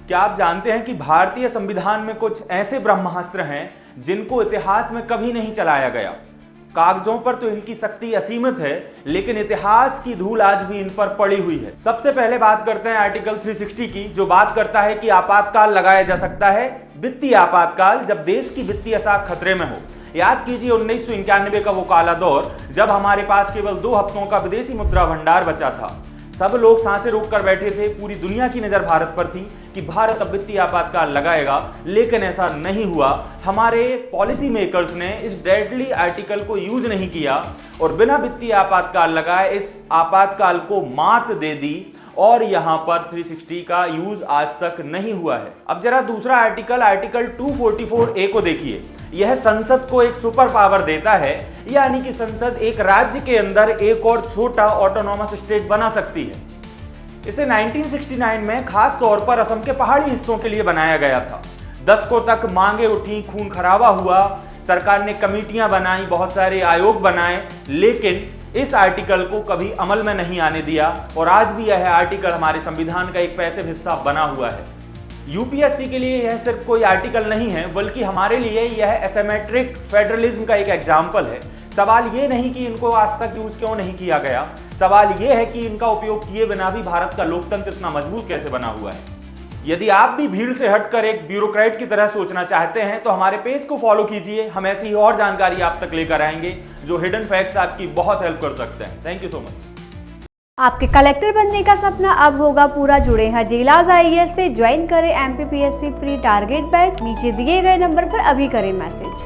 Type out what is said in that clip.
क्या आप जानते हैं कि भारतीय संविधान में कुछ ऐसे ब्रह्मास्त्र हैं जिनको इतिहास में कभी नहीं चलाया गया। कागजों पर तो इनकी शक्ति असीमित है, लेकिन इतिहास की धूल आज भी इन पर पड़ी हुई है। सबसे पहले बात करते हैं आर्टिकल 360 की, जो बात करता है कि आपातकाल लगाया जा सकता है, वित्तीय आपातकाल, जब देश की वित्तीय साख खतरे में हो। याद कीजिए 1991 का वो काला दौर, जब हमारे पास केवल 2 हफ्तों का विदेशी मुद्रा भंडार बचा था। सब लोग सांसें रोक कर बैठे थे, पूरी दुनिया की नजर भारत पर थी कि भारत अब वित्तीय आपातकाल लगाएगा, लेकिन ऐसा नहीं हुआ। हमारे पॉलिसी मेकर्स ने इस डेडली आर्टिकल को यूज नहीं किया और बिना वित्तीय आपातकाल लगाए इस आपातकाल को मात दे दी, और यहां पर 360 का यूज आज तक नहीं हुआ है। अब जरा दूसरा आर्टिकल 244A को देखिए। यह संसद को एक सुपर पावर देता है, यानी कि संसद एक राज्य के अंदर एक और छोटा ऑटोनॉमस स्टेट बना सकती है। इसे 1969 में खास तौर पर असम के पहाड़ी हिस्सों के लिए बनाया गया था। दशकों तक मांगे उठी, खून खराबा हुआ, सरकार ने कमेटियां बनाई, बहुत सारे आयोग बनाए, लेकिन इस आर्टिकल को कभी अमल में नहीं आने दिया, और आज भी यह आर्टिकल हमारे संविधान का एक पैसिव हिस्सा बना हुआ है। यूपीएससी के लिए यह सिर्फ कोई आर्टिकल नहीं है, बल्कि हमारे लिए यह एसिमेट्रिक फेडरलिज्म का एक एग्जाम्पल है। सवाल ये नहीं कि इनको आज तक यूज क्यों नहीं किया गया, सवाल यह है कि इनका उपयोग किए बिना भी भारत का लोकतंत्र इतना मजबूत कैसे बना हुआ है। यदि आप भी भीड़ से हटकर एक ब्यूरोक्रेट की तरह सोचना चाहते हैं तो हमारे पेज को फॉलो कीजिए। हम ऐसी और जानकारी आप तक लेकर आएंगे जो हिडन फैक्ट्स आपकी बहुत हेल्प कर सकते हैं। Thank you so much. आपके कलेक्टर बनने का सपना अब होगा पूरा। जुड़े हैं जिलाज IAS से, ज्वाइन करें MPPSC प्री टारगेट बैच। नीचे दिए गए नंबर पर अभी करें मैसेज।